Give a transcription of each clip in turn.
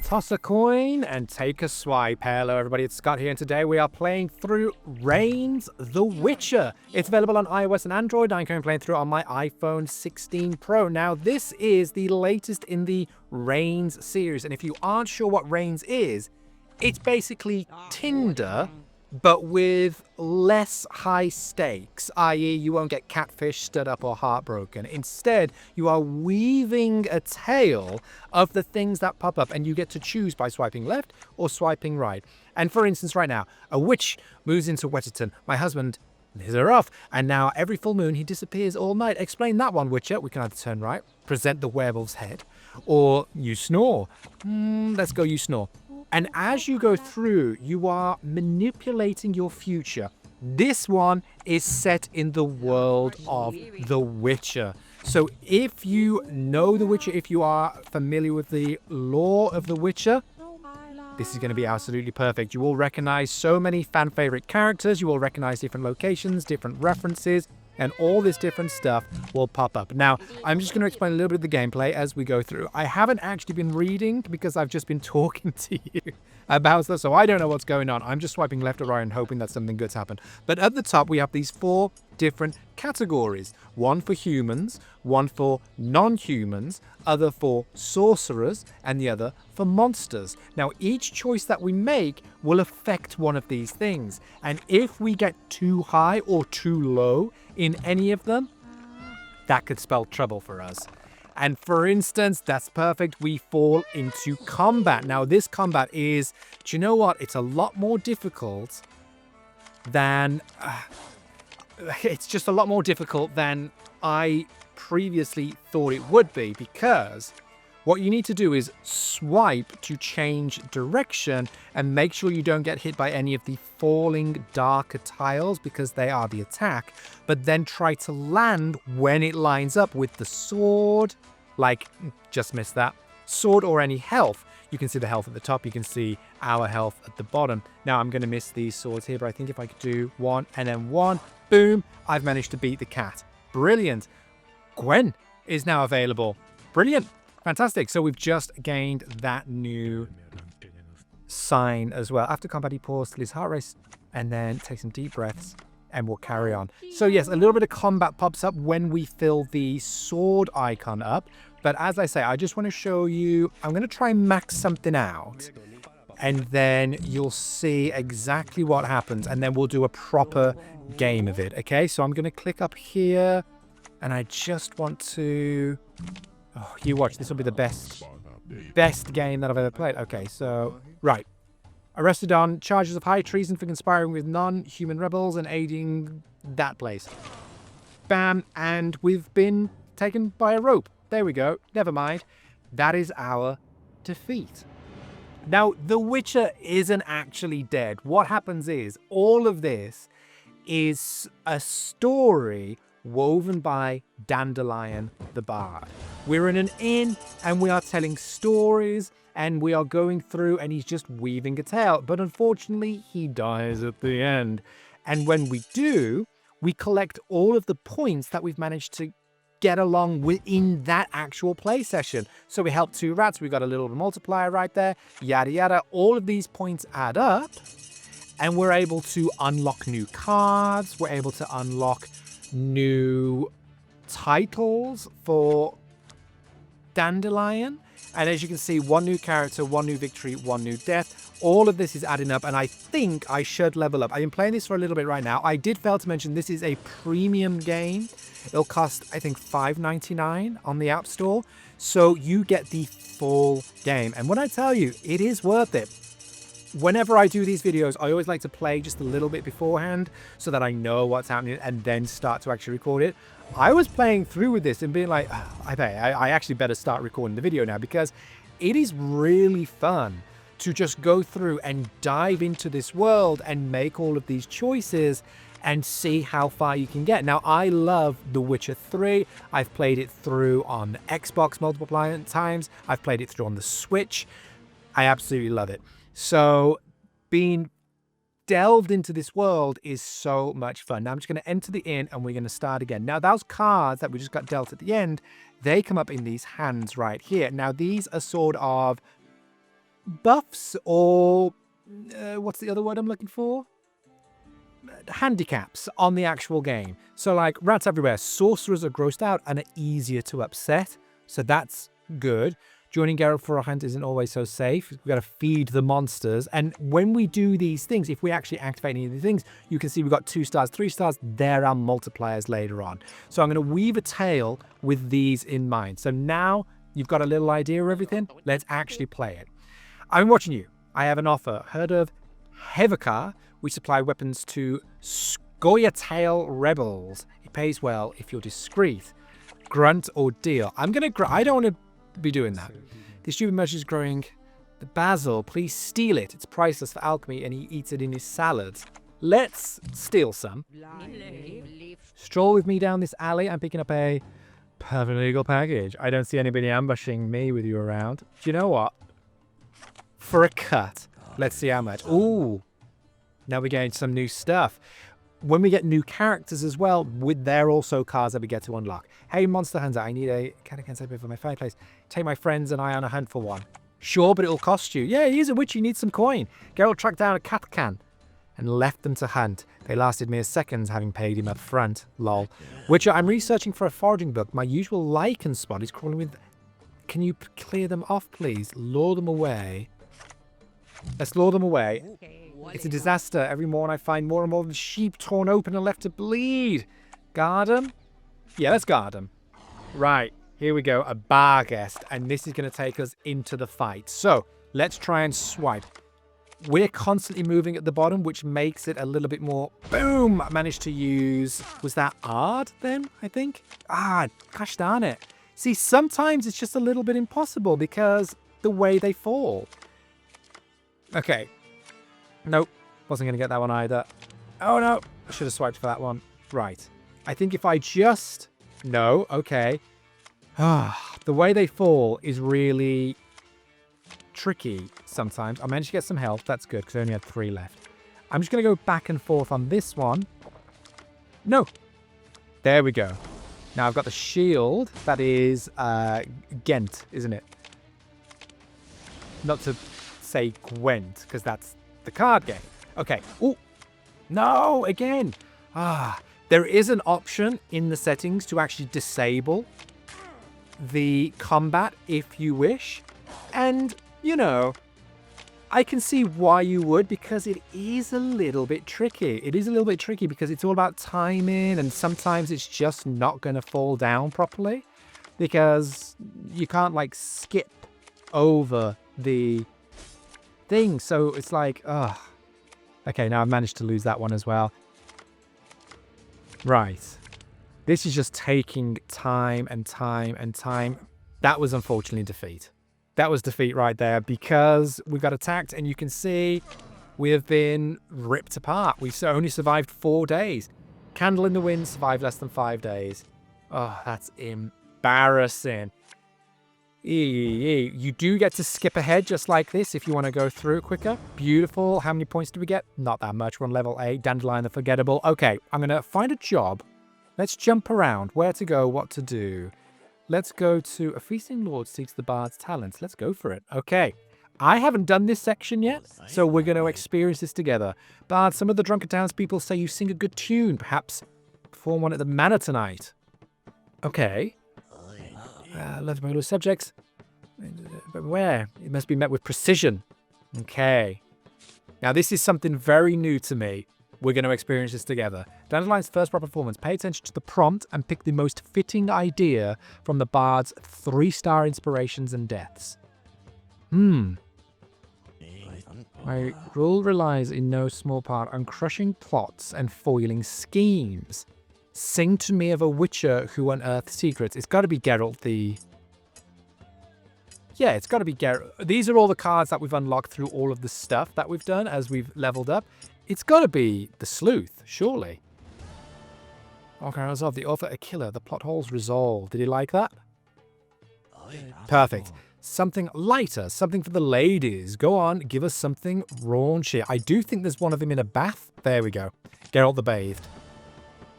Toss a coin and take a swipe. Hello everybody, it's Scott here, and today we are playing through REIGNS The Witcher. It's available on iOS and Android. I'm currently playing through it on my iPhone 16 Pro. Now this is the latest in the REIGNS series, and if you aren't sure what REIGNS is, it's basically Tinder, but with less high stakes, i.e. you won't get catfish, stood up, or heartbroken. Instead, you are weaving a tale of the things that pop up, and you get to choose by swiping left or swiping right. And for instance, right now, a witch moves into Wetterton. My husband leaves her off, and now every full moon he disappears all night. Explain that one, Witcher. We can either turn right, present the werewolf's head, or you snore. Let's go you snore. And as you go through, you are manipulating your future. This one is set in the world of The Witcher. So if you know The Witcher, if you are familiar with the lore of The Witcher, this is going to be absolutely perfect. You will recognize so many fan favorite characters. You will recognize different locations, different references, and all this different stuff will pop up. Now, I'm just going to explain a little bit of the gameplay as we go through. I haven't actually been reading because I've just been talking to you about stuff, so I don't know what's going on. I'm just swiping left or right and hoping that something good's happened. But at the top, we have these 4 different categories. One for humans, one for non-humans, other for sorcerers, and the other for monsters. Now, each choice that we make will affect one of these things. And if we get too high or too low in any of them, that could spell trouble for us. And for instance, that's perfect. We fall into combat. Now, this combat is, do you know what? It's a lot more difficult than... it's just a lot more difficult than I previously thought it would be, because what you need to do is swipe to change direction and make sure you don't get hit by any of the falling darker tiles because they are the attack, but then try to land when it lines up with the sword, like, just missed that, sword or any health. You can see the health at the top, you can see our health at the bottom. Now I'm going to miss these swords here, but I think if I could do 1 and then 1, boom, I've managed to beat the cat. Brilliant. Gwen is now available. Brilliant. Fantastic. So we've just gained that new sign as well. After combat, he paused till his heart race and then take some deep breaths and we'll carry on. So yes, a little bit of combat pops up when we fill the sword icon up. But as I say, I just want to show you, I'm going to try and max something out and then you'll see exactly what happens. And then we'll do a proper game of it. Okay, so I'm going to click up here and I just want to... Oh, you watch, this will be the best game that I've ever played. Okay, so, right. Arrested on charges of high treason for conspiring with non-human rebels and aiding that place. Bam, and we've been taken by a rope. There we go. Never mind. That is our defeat. Now, The Witcher isn't actually dead. What happens is, all of this is a story woven by Dandelion the Bard. We're in an inn and we are telling stories and we are going through and he's just weaving a tale. But unfortunately, he dies at the end. And when we do, we collect all of the points that we've managed to get along within that actual play session. So we helped 2 rats, we got a little multiplier right there, yada yada. All of these points add up and we're able to unlock new cards. We're able to unlock new titles for Dandelion, and as you can see, 1 new character, 1 new victory, 1 new death. All of this is adding up, and I think I should level up. I've been playing this for a little bit right now. I did fail to mention this is a premium game. It'll cost, I think, $5.99 on the App Store, so you get the full game. And when I tell you, it is worth it. Whenever I do these videos, I always like to play just a little bit beforehand so that I know what's happening and then start to actually record it. I was playing through with this and being like, I actually better start recording the video now, because it is really fun to just go through and dive into this world and make all of these choices and see how far you can get. Now, I love The Witcher 3. I've played it through on Xbox multiple times. I've played it through on the Switch. I absolutely love it. So being delved into this world is so much fun. Now I'm just going to enter the inn and we're going to start again. Now those cards that we just got dealt at the end, they come up in these hands right here. Now these are sort of buffs or what's the other word I'm looking for? Handicaps on the actual game. So like rats everywhere. Sorcerers are grossed out and are easier to upset. So that's good. Joining Geralt for a hunt isn't always so safe. We've got to feed the monsters. And when we do these things, if we actually activate any of these things, you can see we've got 2 stars, 3 stars. There are multipliers later on. So I'm going to weave a tale with these in mind. So now you've got a little idea of everything. Let's actually play it. I'm watching you. I have an offer. Heard of Hevakar? We supply weapons to Scoia'tael rebels. It pays well if you're discreet. Grunt or deal. I don't want to be doing that. The stupid merchant is growing the basil. Please steal it. It's priceless for alchemy and he eats it in his salads. Let's steal some. Stroll with me down this alley. I'm picking up a perfectly legal package. I don't see anybody ambushing me with you around. Do you know what? For a cut. Let's see how much. Ooh. Now we're getting some new stuff. When we get new characters as well, they're also cards that we get to unlock. Hey, Monster Hunter, I need a cat against open for my fireplace. Take my friends and I on a hunt for one. Sure, but it'll cost you. Yeah, he's a witch, he needs some coin. Geralt tracked down a cat can and left them to hunt. They lasted mere seconds, having paid him up front. Lol. Witcher, I'm researching for a foraging book. My usual lichen spot is crawling with... Can you clear them off, please? Lure them away. Let's lure them away. It's a disaster. Every morning I find more and more of the sheep torn open and left to bleed. Guard them? Yeah, let's guard them. Right, here we go. A bar guest. And this is going to take us into the fight. So, let's try and swipe. We're constantly moving at the bottom, which makes it a little bit more... Boom! I managed to use... Was that Ard then, I think? Gosh darn it. See, sometimes it's just a little bit impossible because the way they fall. Okay. Nope. Wasn't going to get that one either. Oh, no. I should have swiped for that one. Right. I think if I just... No. Okay. The way they fall is really tricky sometimes. I managed to get some health. That's good because I only had 3 left. I'm just going to go back and forth on this one. No. There we go. Now I've got the shield. That is Ghent, isn't it? Not to say Gwent because that's the card game. Okay. Oh, no, again. There is an option in the settings to actually disable the combat if you wish. And, you know, I can see why you would because it is a little bit tricky. It is a little bit tricky because it's all about timing and sometimes it's just not going to fall down properly because you can't, like, skip over the thing. So it's like, okay, now I've managed to lose that one as well. Right. This is just taking time and time and time. That was unfortunately defeat. That was defeat right there because we got attacked and you can see we have been ripped apart. We've only survived 4 days. Candle in the Wind survived less than 5 days. Oh, that's embarrassing. You do get to skip ahead just like this if you want to go through it quicker. Beautiful. How many points do we get? Not that much. We're on level 8. Dandelion the Forgettable. Okay, I'm going to find a job. Let's jump around. Where to go, what to do. Let's go to A Feasting Lord Seeks the Bard's Talents. Let's go for it. Okay. I haven't done this section yet, so we're going to experience this together. Bard, some of the drunken townspeople say you sing a good tune. Perhaps perform one at the manor tonight. Okay. Love my little subjects. But where? It must be met with precision. Okay. Now, this is something very new to me. We're going to experience this together. Dandelion's first proper performance. Pay attention to the prompt and pick the most fitting idea from the Bard's 3-star inspirations and deaths. My role relies in no small part on crushing plots and foiling schemes. Sing to me of a witcher who unearthed secrets. It's got to be Geralt the... Yeah, it's got to be Geralt. These are all the cards that we've unlocked through all of the stuff that we've done as we've leveled up. It's got to be the Sleuth, surely. Okay, resolved. The author a killer. The plot holes resolved. Did he like that? Perfect. Something lighter, something for the ladies. Go on, give us something raunchy. I do think there's one of them in a bath. There we go. Geralt the Bathed.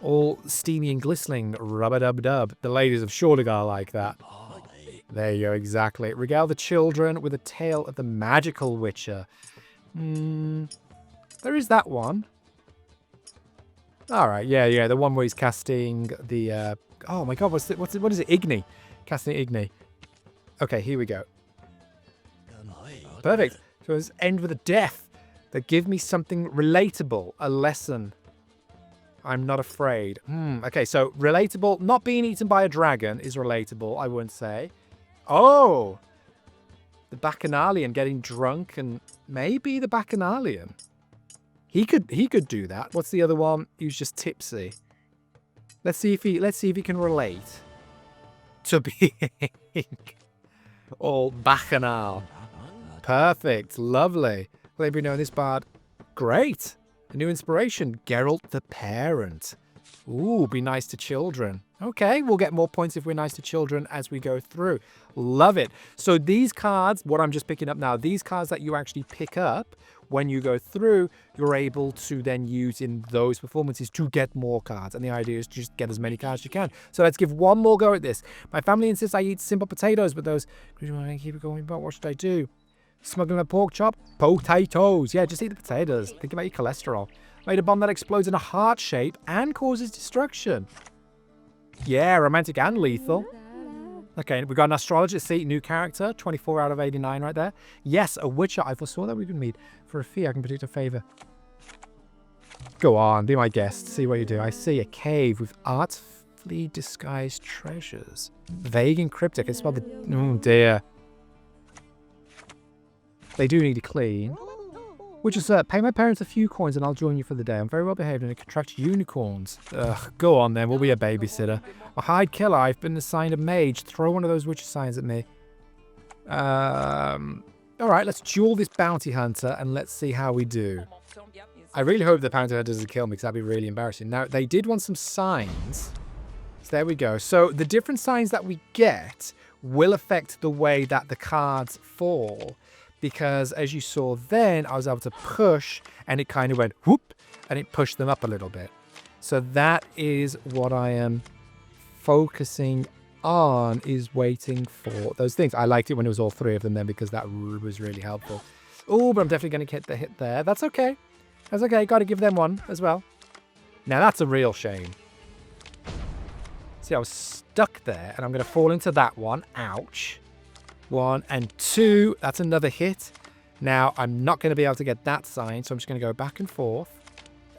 All steamy and glistening. Rub-a-dub-dub. The ladies of surely got like that. There you go, exactly. Regale the children with a tale of the magical witcher. There is that one. All right, yeah, the one where he's casting the... oh my god, what is it? Igni. Casting Igni. Okay, here we go. Perfect. So let's end with a death that give me something relatable, a lesson. I'm not afraid. Okay, so relatable, not being eaten by a dragon is relatable, I wouldn't say. Oh! The Bacchanalian getting drunk and maybe the Bacchanalian. He could do that. What's the other one? He was just tipsy. Let's see if he can relate to being all bacchanal. Perfect. Lovely. Will anybody know this bard? Great. A new inspiration. Geralt the Parent. Ooh, be nice to children. Okay, we'll get more points if we're nice to children as we go through. Love it. So these cards, what I'm just picking up now, these cards that you actually pick up when you go through, you're able to then use in those performances to get more cards. And the idea is to just get as many cards as you can. So let's give one more go at this. My family insists I eat simple potatoes, but those... keep it going, but what should I do? Smuggling a pork chop? Potatoes. Yeah, just eat the potatoes. Think about your cholesterol. Made a bomb that explodes in a heart shape and causes destruction. Yeah, romantic and lethal. Okay, we've got an astrologist. See, new character. 24 out of 89 right there. Yes, a witcher. I foresaw that we could meet. For a fee, I can predict a favor. Go on, be my guest. See what you do. I see a cave with artfully disguised treasures. Vague and cryptic. It's about the... oh, dear. They do need to clean. Which is, pay my parents a few coins and I'll join you for the day. I'm very well behaved and I can attract unicorns. Ugh, go on then, we'll be a babysitter. A hide killer, I've been assigned a mage. Throw one of those witcher signs at me. Alright, let's duel this bounty hunter and let's see how we do. I really hope the bounty hunter doesn't kill me because that'd be really embarrassing. Now, they did want some signs. So there we go. So the different signs that we get will affect the way that the cards fall. Because as you saw then, I was able to push and it kind of went whoop and it pushed them up a little bit. So that is what I am focusing on, is waiting for those things. I liked it when it was all three of them then because that was really helpful. Oh, but I'm definitely going to get the hit there. That's okay. That's okay. Got to give them one as well. Now that's a real shame. See, I was stuck there and I'm going to fall into that one. Ouch. 1 and 2. That's another hit. Now, I'm not going to be able to get that sign, so I'm just going to go back and forth.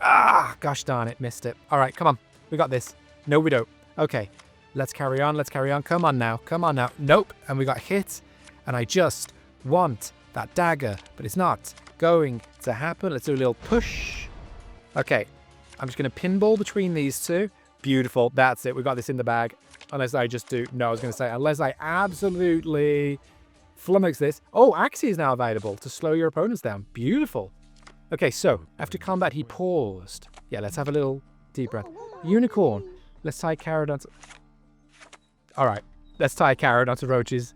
Ah, gosh darn it. Missed it. All right, come on. We got this. No, we don't. Okay, let's carry on. Let's carry on. Come on now. Come on now. Nope. And we got hit. And I just want that dagger, but it's not going to happen. Let's do a little push. Okay, I'm just going to pinball between these two. Beautiful. That's it. We got this in the bag. Unless I just do... no, I was going to say, unless I absolutely flummox this. Oh, Axie is now available to slow your opponents down. Beautiful. Okay, so, after combat, he paused. Yeah, let's have a little deep breath. Unicorn. Let's tie carrot onto... alright, let's tie carrot onto roaches.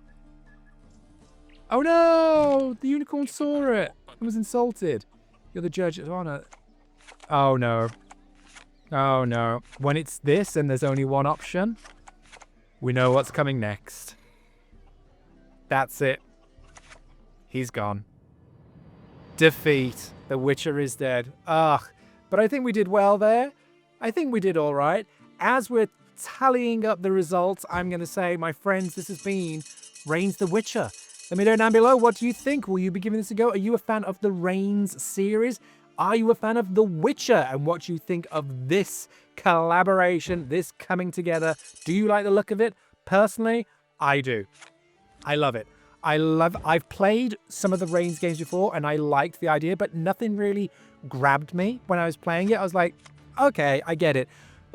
Oh no! The unicorn saw it. I was insulted. You're the judge of honor. Oh no. Oh no. When it's this and there's only one option... we know what's coming next. That's it. He's gone. Defeat. The Witcher is dead. Ugh. But I think we did well there. I think we did all right. As we're tallying up the results, I'm going to say, my friends, this has been Reigns the Witcher. Let me know down below. What do you think? Will you be giving this a go? Are you a fan of the Reigns series? Are you a fan of The Witcher? And what do you think of this collaboration, this coming together? Do you like the look of it? Personally, I do. I love it. I've played some of the Reigns games before and I liked the idea, but nothing really grabbed me when I was playing it. I was like, okay, I get it.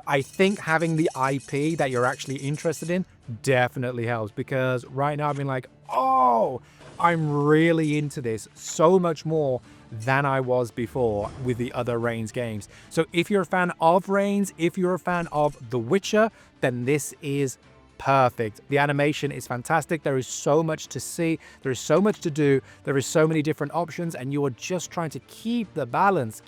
I think having the IP that you're actually interested in definitely helps, because right now I've been like, oh, I'm really into this so much more than I was before with the other Reigns games. So if you're a fan of Reigns, if you're a fan of The Witcher, then this is perfect. The animation is fantastic. There is so much to see. There is so much to do. There is so many different options, and you are just trying to keep the balance,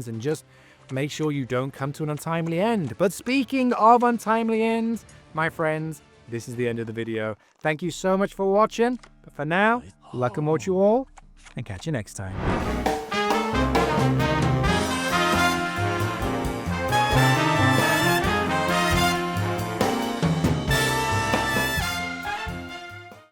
and just make sure you don't come to an untimely end. But speaking of untimely ends, my friends, this is the end of the video. Thank you so much for watching. But for now, luck and watch you all, and catch you next time.